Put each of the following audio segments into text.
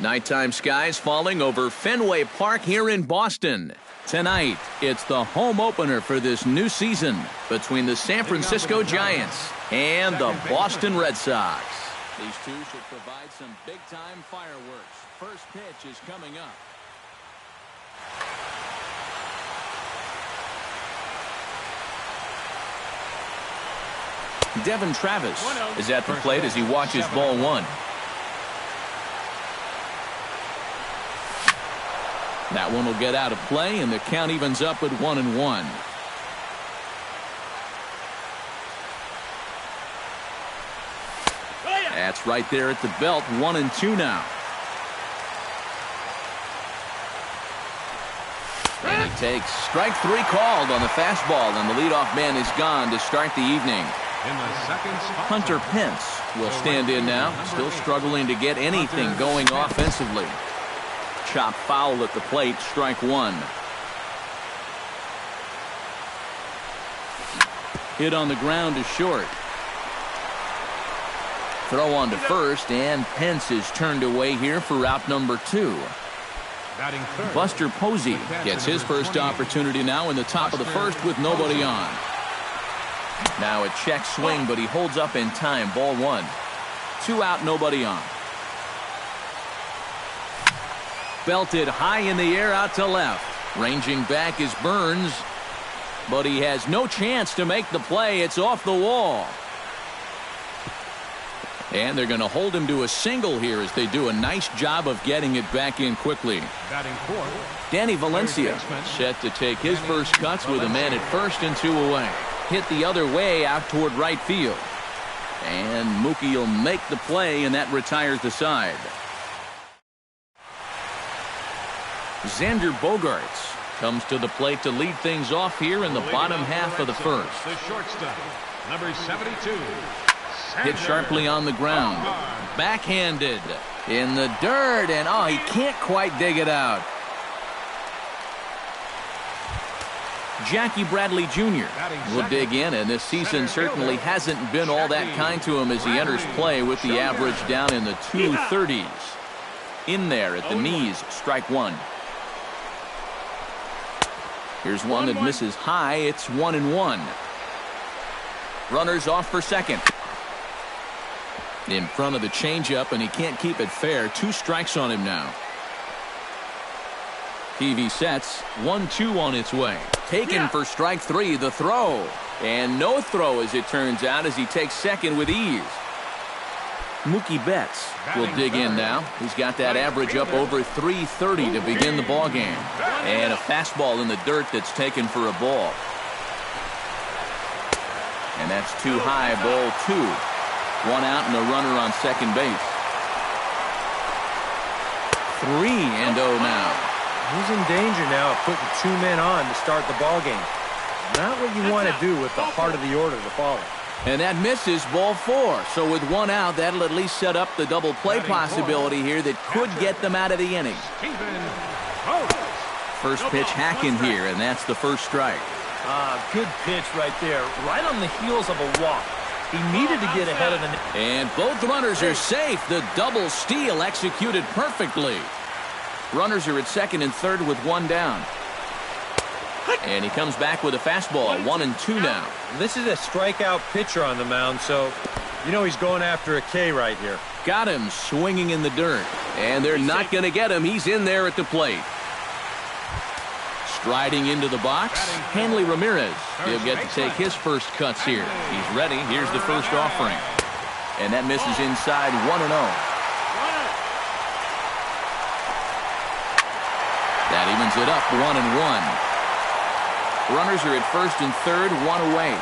Nighttime skies falling over Fenway Park here in Boston. Tonight, it's the home opener for this new season between the San Francisco Giants and the Boston Red Sox. These two should provide some big-time fireworks. First pitch is coming up. Devin Travis is at the plate as he watches ball one. That one will get out of play, and the count evens up at 1-1. That's right there at the belt, 1-2 now. And he takes strike three called on the fastball, and the leadoff man is gone to start the evening. Hunter Pence will stand in now, still struggling to get anything going offensively. Chop foul at the plate, strike one. Hit on the ground is short. Throw on to first, and Pence is turned away here for out number 2. Buster Posey gets his first opportunity now in the top of the first with nobody on. Now a check swing, but he holds up in time. Ball one. 2 out, nobody on. Belted high in the air out to left. Ranging back is Burns, but he has no chance to make the play. It's off the wall. And they're going to hold him to a single here as they do a nice job of getting it back in quickly. Danny Valencia set to take his first cuts with a man at first and 2 away. Hit the other way out toward right field. And Mookie will make the play, and that retires the side. Xander Bogaerts comes to the plate to lead things off here in the bottom half of the first. The shortstop, number 72. Hit sharply on the ground. Backhanded in the dirt, and oh, he can't quite dig it out. Jackie Bradley Jr. will dig in, and this season certainly hasn't been all that kind to him as he enters play with the average down in the 230s. In there at the knees, strike one. Here's one that misses high. It's 1-1. Runners off for second. In front of the changeup, and he can't keep it fair. 2 strikes on him now. Peavy sets. 1-2 on its way. Taken for strike 3. The throw. And no throw, as it turns out, as he takes second with ease. Mookie Betts will dig in now. He's got that average up over 330 to begin the ball game. And a fastball in the dirt that's taken for a ball. And that's too high, ball 2. 1 out and a runner on second base. 3-0 now. He's in danger now of putting 2 men on to start the ball game. Not what you want to do with the heart of the order to follow. And that misses, ball 4. So with 1 out, that'll at least set up the double play possibility here that could get them out of the inning. First pitch hacking here, and that's the first strike. Good pitch right there, right on the heels of a walk. He needed to get ahead of the... And both runners are safe. The double steal executed perfectly. Runners are at second and third with 1 down. And he comes back with a fastball, 1-2 now. This is a strikeout pitcher on the mound, so you know he's going after a K right here. Got him swinging in the dirt. And they're not going to get him. He's in there at the plate. Striding into the box, Hanley Ramirez. He'll get to take his first cuts here. He's ready. Here's the first offering. And that misses inside, 1-0. That evens it up, 1-1. Runners are at first and third, 1 away.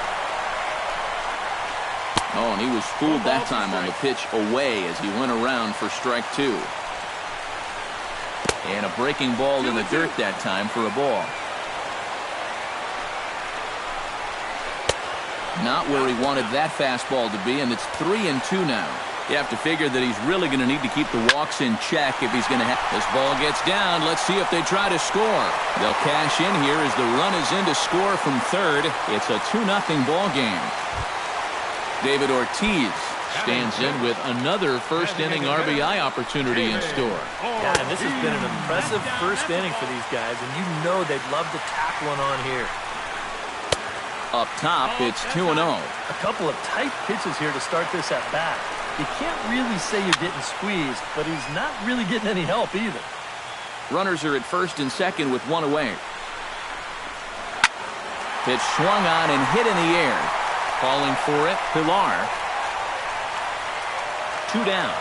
Oh, and he was fooled that time on the pitch away as he went around for strike 2. And a breaking ball in the dirt that time for a ball. Not where he wanted that fastball to be, and it's 3-2 now. You have to figure that he's really going to need to keep the walks in check if he's going to have... This ball gets down. Let's see if they try to score. They'll cash in here as the run is in to score from third. It's a 2-0 ball game. David Ortiz stands in with another first-inning RBI opportunity in store. Yeah, and this has been an impressive first inning for these guys, and you know they'd love to tack one on here. Up top, it's 2-0. A couple of tight pitches here to start this at bat. You can't really say you're getting squeezed, but he's not really getting any help either. Runners are at first and second with one away. Pitch swung on and hit in the air. Calling for it, Pilar. 2 down.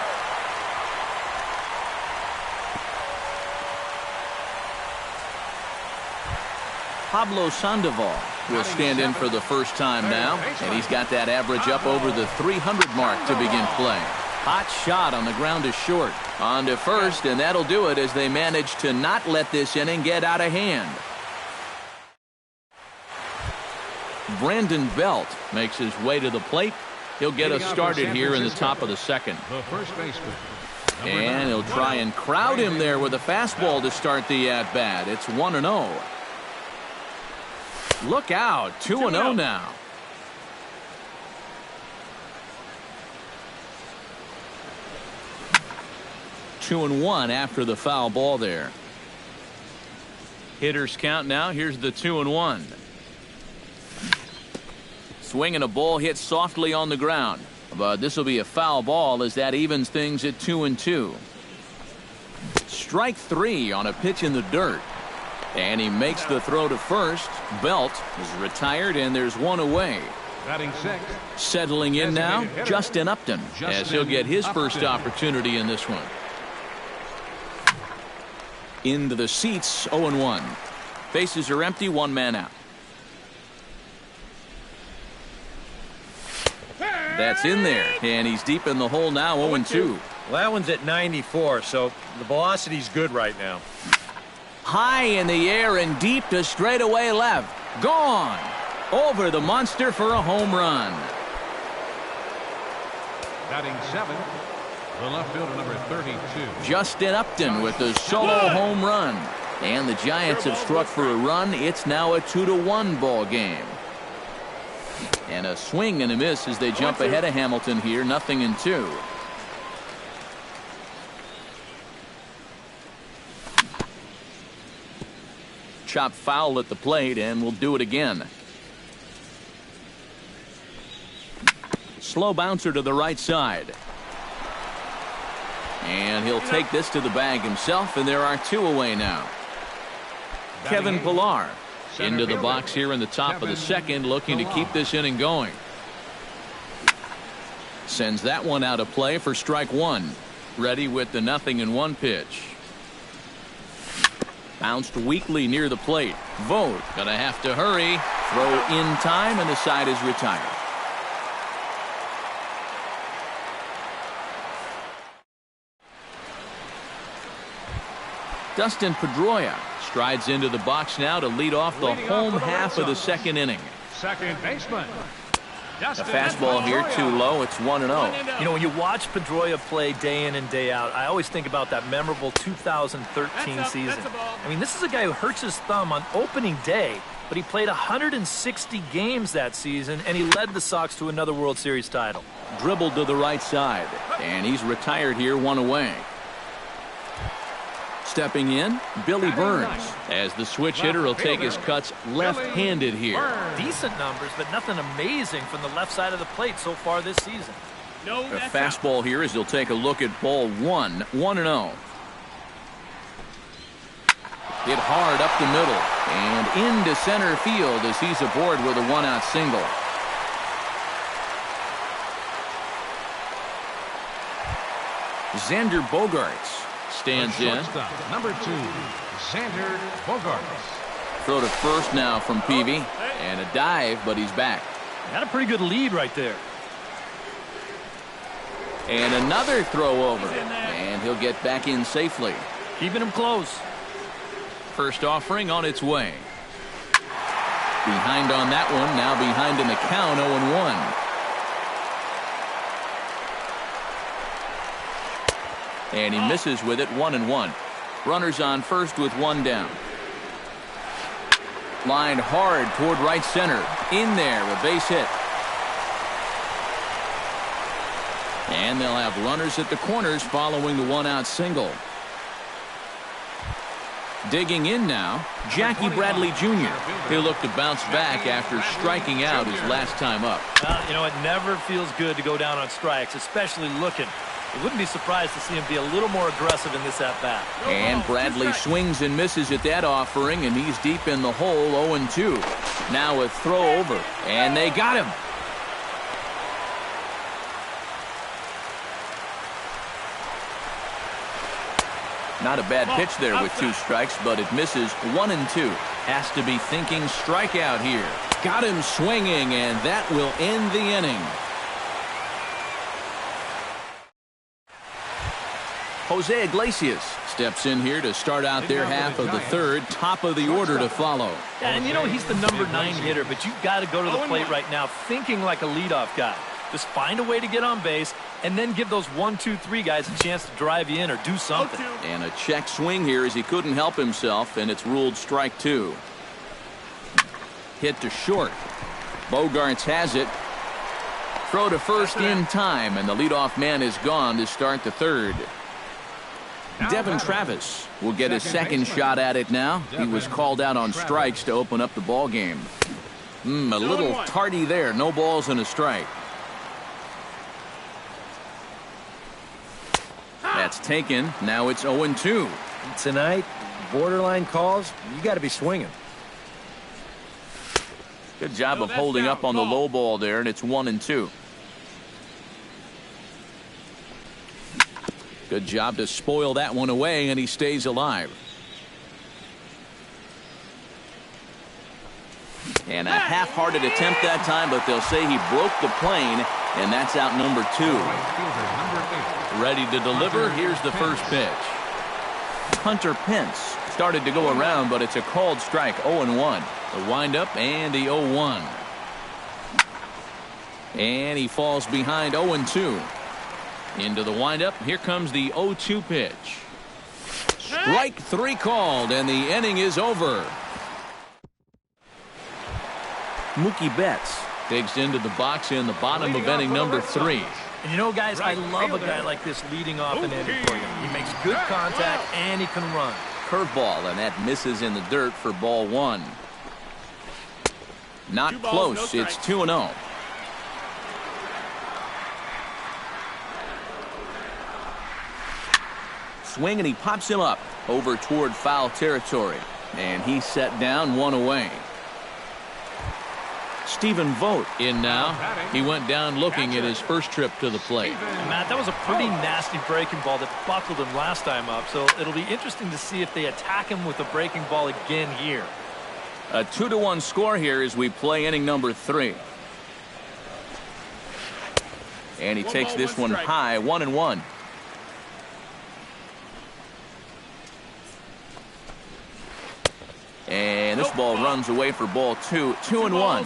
Pablo Sandoval will stand in for the first time now, and he's got that average up over the 300 mark to begin play. Hot shot on the ground is short. On to first, and that'll do it as they manage to not let this inning get out of hand. Brandon Belt makes his way to the plate. He'll get us started here in the top of the second. The first baseman. And he'll try and crowd him there with a fastball to start the at-bat. It's 1-0. Look out, 2-0 now. Two and one after the foul ball there. Hitters count now. Here's the 2-1. Swinging a ball hit softly on the ground. But this will be a foul ball as that evens things at 2-2. Strike three on a pitch in the dirt. And he makes the throw to first. Belt is retired, and there's one away. Batting sixth. Settling in now, Justin Upton, as he'll get his first opportunity in this one. Into the seats, 0-1. Bases are empty, one man out. That's in there, and he's deep in the hole now, 0-2. Well, that one's at 94, so the velocity's good right now. High in the air and deep to straightaway left. Gone. Over the monster for a home run. Batting seventh. The left fielder, number 32. Justin Upton with the solo home run. And the Giants have struck for a run. It's now a 2-1 ball game. And a swing and a miss as they jump ahead of Hamilton here. 0-2. Chop foul at the plate, and we'll do it again. Slow bouncer to the right side. And he'll take this to the bag himself, and there are two away now. Kevin Pilar into the box here in the top of the second, looking to keep this inning going. Sends that one out of play for strike one. Ready with the 0-1 pitch. Bounced weakly near the plate. Vogt gonna have to hurry. Throw in time, and the side is retired. Dustin Pedroia strides into the box now to lead off the home half of the second inning. Second baseman. A fastball here too low. It's 1-0. You know, when you watch Pedroia play day in and day out, I always think about that memorable 2013 season. I mean, this is a guy who hurts his thumb on opening day, but he played 160 games that season, and he led the Sox to another World Series title. Dribbled to the right side, and he's retired here, one away. Stepping in, Billy Burns, as the switch hitter will take his cuts left-handed here. Decent numbers, but nothing amazing from the left side of the plate so far this season. A fastball here as he'll take a look at ball one, 1-0. Hit hard up the middle and into center field as he's aboard with a one-out single. Xander Bogaerts stands in. Number 2, Xander Bogaerts. Throw to first now from Peavy, and a dive, but he's back. Got a pretty good lead right there. And another throw over, and he'll get back in safely. Keeping him close. First offering on its way. Behind on that one, now behind in the count, 0-1. And he misses with it, 1-1. Runners on first with one down. Lined hard toward right center. In there, a base hit. And they'll have runners at the corners following the one-out single. Digging in now, Jackie Bradley Jr. He'll look to bounce back after striking out his last time up. Well, you know, it never feels good to go down on strikes, especially looking. I wouldn't be surprised to see him be a little more aggressive in this at-bat. And Bradley swings and misses at that offering, and he's deep in the hole, 0-2. Now a throw over, and they got him. Not a bad pitch there with 2 strikes, but it misses 1-2. Has to be thinking strikeout here. Got him swinging, and that will end the inning. Jose Iglesias steps in here to start out their half of the third. Top of the order to follow. Yeah, and you know he's the number 9 hitter, but you've got to go to the plate right now thinking like a leadoff guy. Just find a way to get on base and then give those 1, 2, 3 guys a chance to drive you in or do something. And a check swing here as he couldn't help himself, and it's ruled strike 2. Hit to short. Bogarts has it. Throw to first in time, and the leadoff man is gone to start the third. Devin Travis will get his second shot at it now. He was called out on strikes to open up the ball game. A little tardy there. No balls and a strike. That's taken. Now it's 0-2. Tonight, borderline calls, you got to be swinging. Good job of holding up on the low ball there, and it's 1-2. Good job to spoil that one away, and he stays alive. And a half-hearted attempt that time, but they'll say he broke the plane, and that's out number 2. Ready to deliver. Here's the first pitch. Hunter Pence started to go around, but it's a called strike. 0-1. The windup and the 0-1. And he falls behind 0-2. Into the windup. Here comes the 0-2 pitch. Strike 3 called, and the inning is over. Mookie Betts digs into the box in the bottom of inning number 3. And you know, guys, I love a guy like this leading off an inning for you. He makes good contact, and he can run. Curveball, and that misses in the dirt for ball 1. Not close. It's 2-0. Swing, and he pops him up over toward foul territory. And he's set down, 1 away. Stephen Vogt in now. He went down looking at his first trip to the plate. Matt, that was a pretty nasty breaking ball that buckled him last time up, so it'll be interesting to see if they attack him with a breaking ball again here. A 2-1 score here as we play inning number 3. And he takes this one high, 1-1. And this ball runs away for ball 2. 2-1.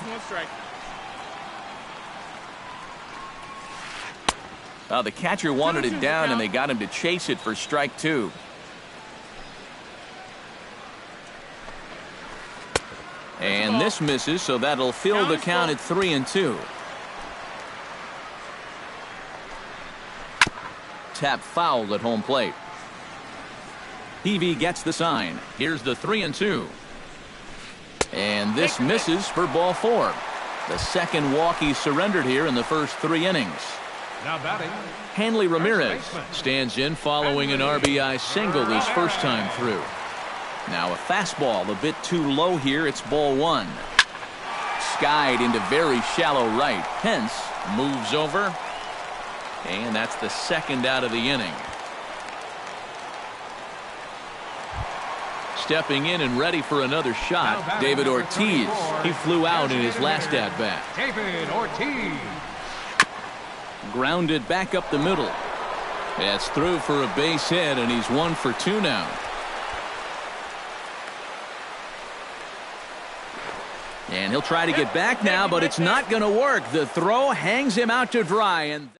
The catcher wanted it down, and they got him to chase it for strike 2. And this misses, so that'll fill the count at 3-2. Tap fouled at home plate. Peavy gets the sign. Here's the 3-2. And this misses for ball 4. The second walk he surrendered here in the first 3 innings. Now batting, Hanley Ramirez stands in following an RBI single his first time through. Now a fastball a bit too low here. It's ball 1. Skied into very shallow right. Pence moves over. And that's the second out of the inning. Stepping in and ready for another shot, David Ortiz. He flew out in his last at-bat. David Ortiz. Grounded back up the middle. That's through for a base hit, and he's 1 for 2 now. And he'll try to get back now, but it's not going to work. The throw hangs him out to dry. And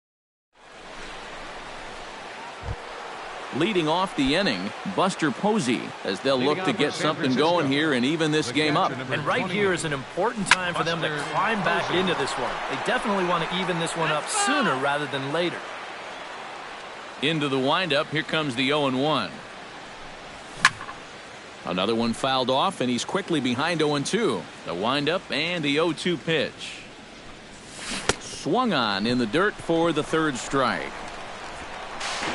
leading off the inning, Buster Posey, as they'll look to get something going here and even this game up. And right here is an important time for them to climb back into this one. They definitely want to even this one up sooner rather than later. Into the windup. Here comes the 0-1. Another one fouled off, and he's quickly behind 0-2. The windup and the 0-2 pitch. Swung on in the dirt for the third strike.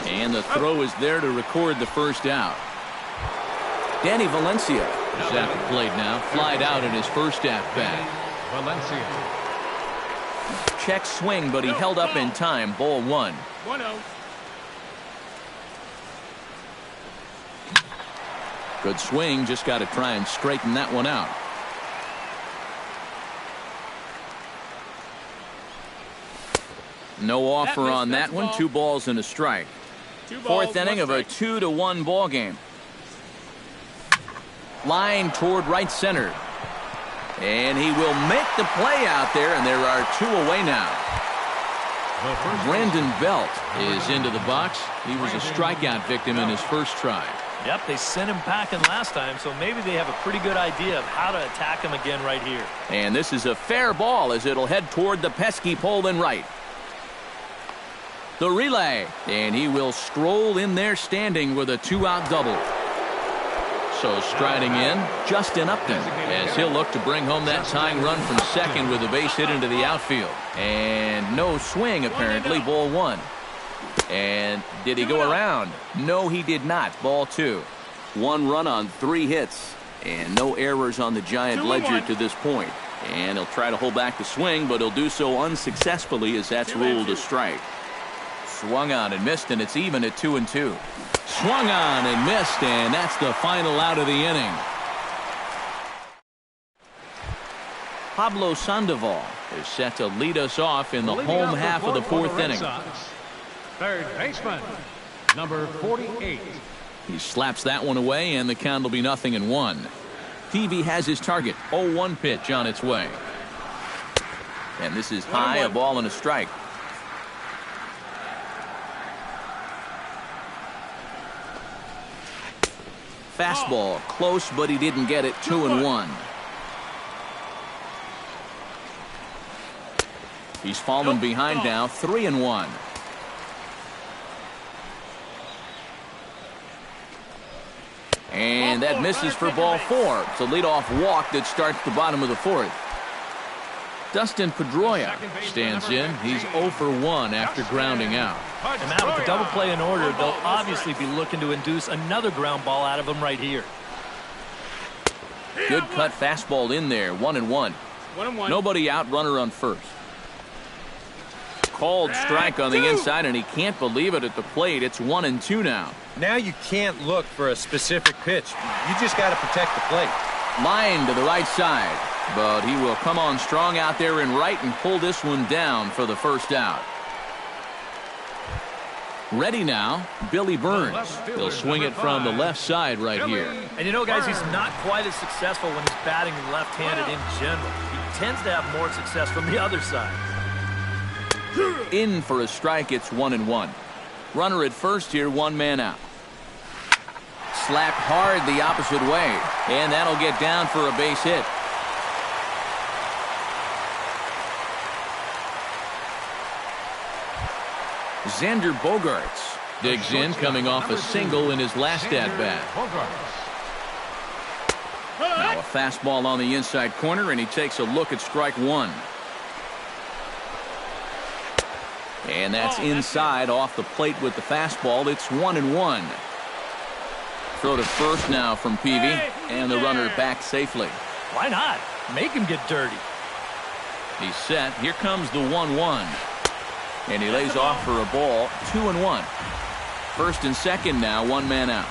And the throw is there to record the first out. Danny Valencia is at the plate now. Flied out in his first at-bat. Valencia. Check swing, but he held up in time. Ball 1. 1-0. Good swing. Just got to try and straighten that one out. No offer on that one. 2 balls and a strike. Fourth inning of a 2-1 ball game. Line toward right center. And he will make the play out there, and there are 2 away now. Brandon Belt is into the box. He was a strikeout victim in his first try. Yep, they sent him packing last time, so maybe they have a pretty good idea of how to attack him again right here. And this is a fair ball as it'll head toward the pesky pole in right. The relay, and he will stroll in there standing with a 2-out double. So striding in, Justin Upton, as he'll look to bring home that tying run from second with a base hit into the outfield. And no swing, apparently. Ball 1. And did he go around? No, he did not. Ball 2. 1 run on 3 hits. And no errors on the Giant ledger to this point. And he'll try to hold back the swing, but he'll do so unsuccessfully as that's ruled a strike. Swung on and missed, and it's even at 2-2. Swung on and missed, and that's the final out of the inning. Pablo Sandoval is set to lead us off in the home half of the 4th inning. Third baseman, number 48. He slaps that one away, and the count will be 0-1. Peavy has his target. 0-1 pitch on its way. And this is high, a ball and a strike. Fastball close, but he didn't get it. 2-1. He's fallen behind now. 3-1. And that misses for ball 4. It's a leadoff walk that starts the bottom of the 4th. Dustin Pedroia stands in. He's 0 for 1 after grounding out. And Matt, with the double play in order, they'll obviously be looking to induce another ground ball out of him right here. Good cut fastball in there. 1-1. Nobody out, runner on first. Called strike on the inside, and he can't believe it at the plate. It's 1-2 now. Now you can't look for a specific pitch. You just got to protect the plate. Line to the right side, but he will come on strong out there in right and pull this one down for the first out. Ready now, Billy Burns. He'll swing it from the left side right here. And you know, guys, he's not quite as successful when he's batting left-handed in general. He tends to have more success from the other side. In for a strike, it's 1-1. Runner at first here, 1 man out. Slapped hard the opposite way, and that'll get down for a base hit. Xander Bogaerts digs in, coming off a single in his last at-bat. Now a fastball on the inside corner, and he takes a look at strike 1. And that's inside off the plate with the fastball. It's 1-1. Throw to first now from Peavy, and the runner back safely. Why not? Make him get dirty. He's set. Here comes the 1-1. And he lays off for a ball. 2-1. First and second now, 1 man out.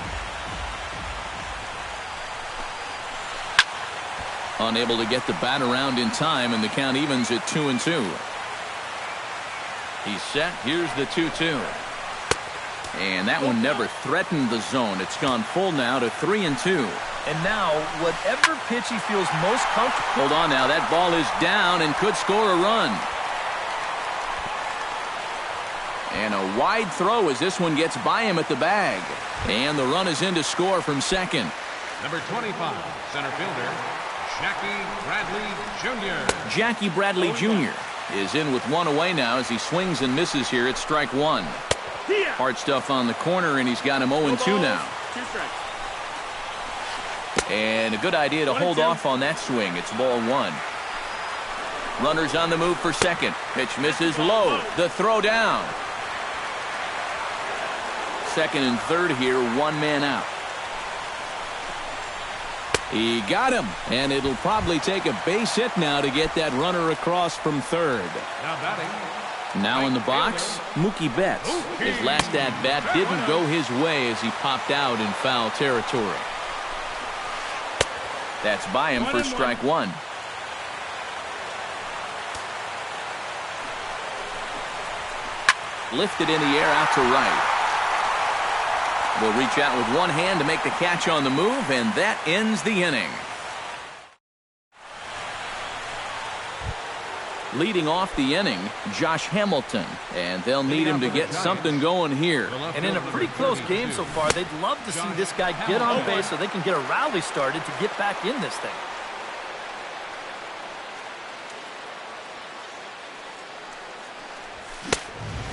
Unable to get the bat around in time, and the count evens at 2-2. He's set. Here's the 2-2. And that one never threatened the zone. It's gone full now to 3-2. And now, whatever pitch he feels most comfortable. Hold on now. That ball is down and could score a run. And a wide throw as this one gets by him at the bag. And the run is in to score from second. Number 25, center fielder, Jackie Bradley Jr. Jackie Bradley Jr. is in with 1 away now as he swings and misses here at strike 1. Hard stuff on the corner, and he's got him 0-2 now. And a good idea to hold off on that swing. It's ball one. Runners on the move for second. Pitch misses low. The throw down. Second and third here, one man out. He got him, and it'll probably take a base hit now to get that runner across from third. Now batting. Now in the box, Mookie Betts. His last at-bat didn't go his way as he popped out in foul territory. That's by him for strike one. Lifted in the air out to right. Will reach out with one hand to make the catch on the move, and that ends the inning. Leading off the inning, Josh Hamilton, and they'll need him to get something going here. And in a pretty close game so far, they'd love to see this guy get on base so they can get a rally started to get back in this thing.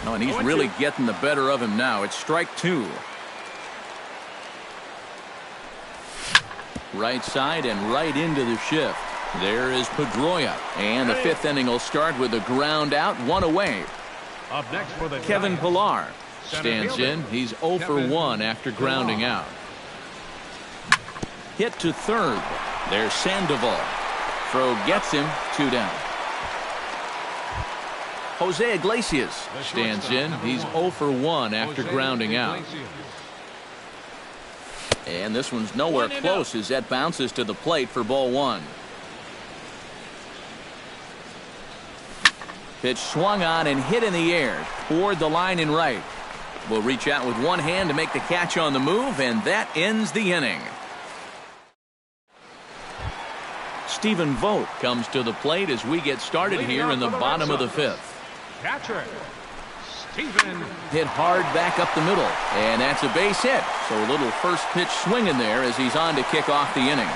Oh, and he's really getting the better of him now. It's strike two. Right side and right into the shift. There is Pedroia. And the fifth inning will start with a ground out, one away. Up next for the Kevin Pillar stands in. He's 0 for 1 after grounding out. Hit to third. There's Sandoval. Throw gets him, 2 down. Jose Iglesias stands in. He's 0 for 1 after grounding out. And this one's nowhere close as that bounces to the plate for ball one. Pitch swung on and hit in the air toward the line in right. Will reach out with one hand to make the catch on the move, and that ends the inning. Stephen Vogt comes to the plate as we get started here in the bottom of the fifth. catcher, Stephen. Hit hard back up the middle, and that's a base hit. So a little first pitch swing in there as he's on to kick off the inning.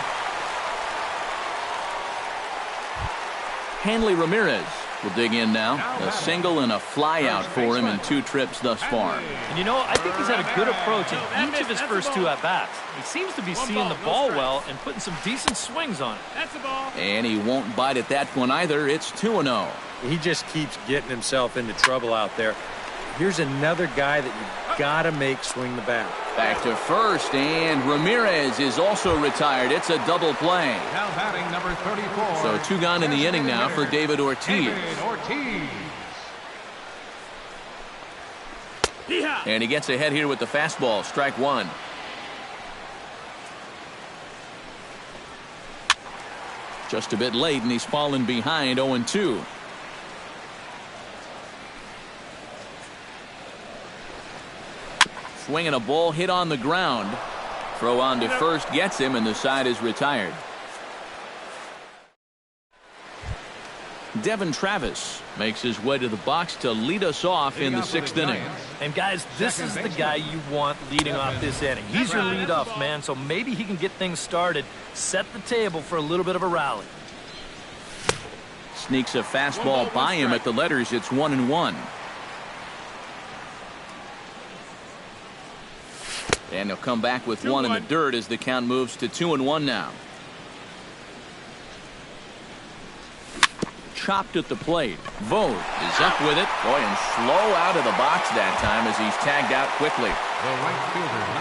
Hanley Ramirez will dig in now. A single and a fly out for him in 2 trips thus far. And you know, I think he's had a good approach in each of his first 2 at-bats. He seems to be seeing the ball well and putting some decent swings on it. That's the ball. And he won't bite at that one either. It's 2-0. He just keeps getting himself into trouble out there. Here's another guy that you gotta make swing the bat. Back to first, and Ramirez is also retired. It's a double play. Now batting number 34. So 2 gone in the inning now for David Ortiz. And he gets ahead here with the fastball. Strike 1. Just a bit late, and he's fallen behind 0-2. Swinging a ball hit on the ground. Throw on to first gets him, and the side is retired. Devin Travis makes his way to the box to lead us off in the 6th inning. And guys, this is the guy you want leading off this inning. He's your leadoff man, so maybe he can get things started, set the table for a little bit of a rally. Sneaks a fastball by him at the letters. It's 1-1. And he'll come back with one in the dirt as the count moves to 2-1 now. Chopped at the plate. Vogt is up with it. Boy, and slow out of the box that time as he's tagged out quickly.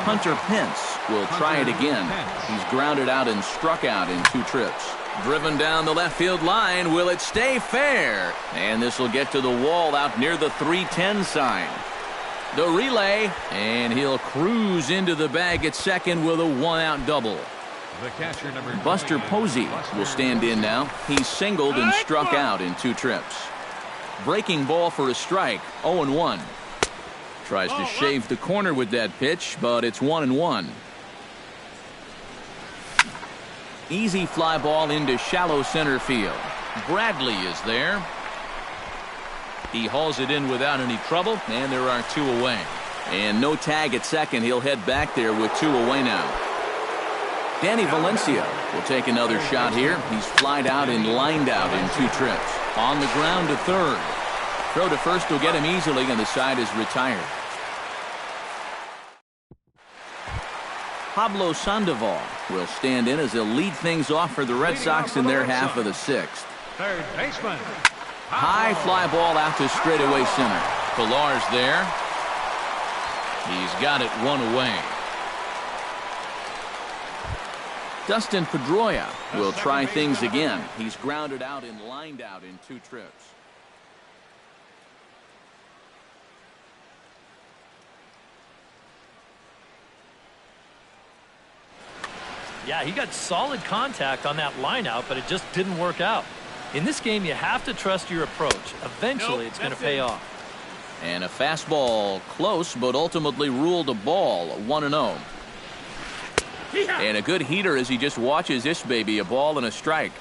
Hunter Pence will try it again. He's grounded out and struck out in 2 trips. Driven down the left field line. Will it stay fair? And this will get to the wall out near the 310 sign. The relay, and he'll cruise into the bag at second with a 1-out double. The catcher, number Buster Posey will stand in now. He's singled and struck out in 2 trips. Breaking ball for a strike, 0-1. Tries to shave the corner with that pitch, but it's 1-1. Easy fly ball into shallow center field. Bradley is there. He hauls it in without any trouble, and there are 2 away. And no tag at second. He'll head back there with 2 away now. Danny Valencia will take another shot here. He's flied out and lined out in 2 trips. On the ground to third. Throw to first will get him easily, and the side is retired. Pablo Sandoval will stand in as he'll lead things off for the Red Sox in their half of the sixth. Third baseman. High fly ball out to straightaway center. Pilar's there. He's got it one away. Dustin Pedroia will try things again. He's grounded out and lined out in 2 trips. Yeah, he got solid contact on that line out, but it just didn't work out. In this game, you have to trust your approach. Eventually, it's going to pay off. And a fastball close, but ultimately ruled a ball, 1-0. And a good heater as he just watches this baby, a ball and a strike.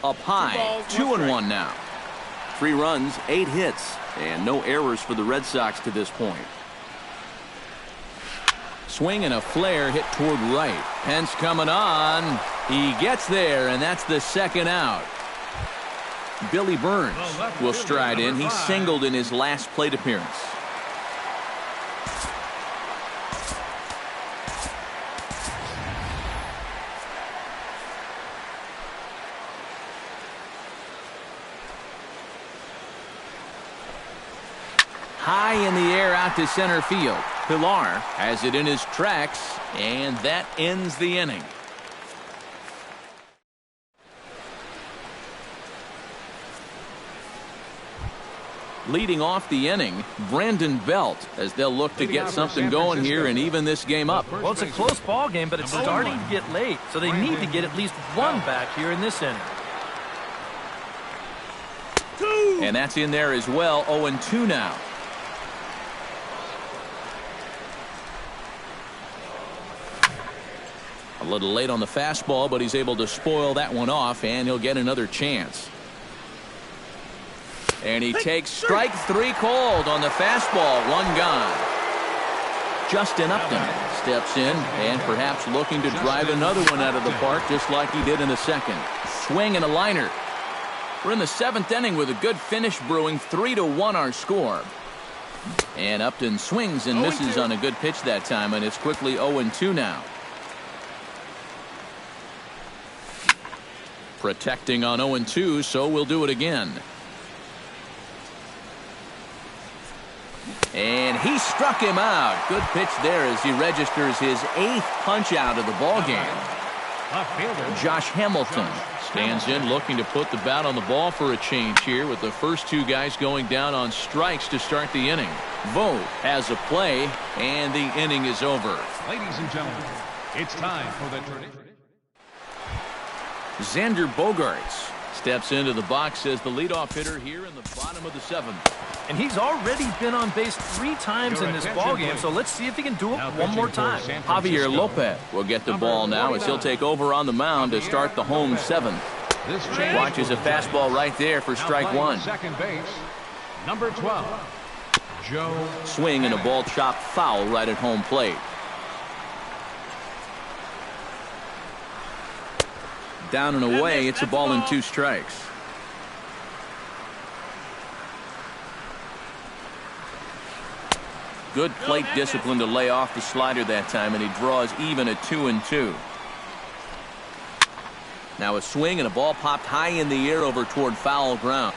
Up high, 2-1 now. 3 runs, 8 hits, and no errors for the Red Sox to this point. Swing and a flare hit toward right. Pence coming on. He gets there, and that's the second out. Billy Burns will stride in. He singled in his last plate appearance. High in the air out to center field. Pilar has it in his tracks, and that ends the inning. Leading off the inning, Brandon Belt, as they'll look to get something going here and even this game up. Well, it's a close ball game, but it's starting to get late, so they need to get at least 1 back here in this inning. And that's in there as well, 0-2 now. A little late on the fastball, but he's able to spoil that one off, and he'll get another chance. And he takes strike 3 cold on the fastball, 1 gone. Justin Upton steps in and perhaps looking to drive another one out of the park just like he did in the second. Swing and a liner. We're in the 7th inning with a good finish brewing. 3-1 our score. And Upton swings and misses on a good pitch that time, and it's quickly 0-2 now. Protecting on 0-2, so we'll do it again. And he struck him out. Good pitch there as he registers his 8th punch out of the ball game. Josh Hamilton stands in looking to put the bat on the ball for a change here with the first 2 guys going down on strikes to start the inning. Vogt has a play, and the inning is over. Ladies and gentlemen, it's time for the tradition. Xander Bogaerts steps into the box as the leadoff hitter here in the bottom of the 7th. And he's already been on base 3 times in this ballgame, so let's see if he can do it one more time. Javier Lopez will get the ball now as he'll take over on the mound to start the home 7th. Watches a fastball right there for strike 1. Second base, number 12, Joe. Swing and a ball chopped foul right at home plate. Down and away, it's a ball and 2 strikes. Good plate discipline to lay off the slider that time, and he draws even at 2-2. Now a swing and a ball popped high in the air over toward foul ground.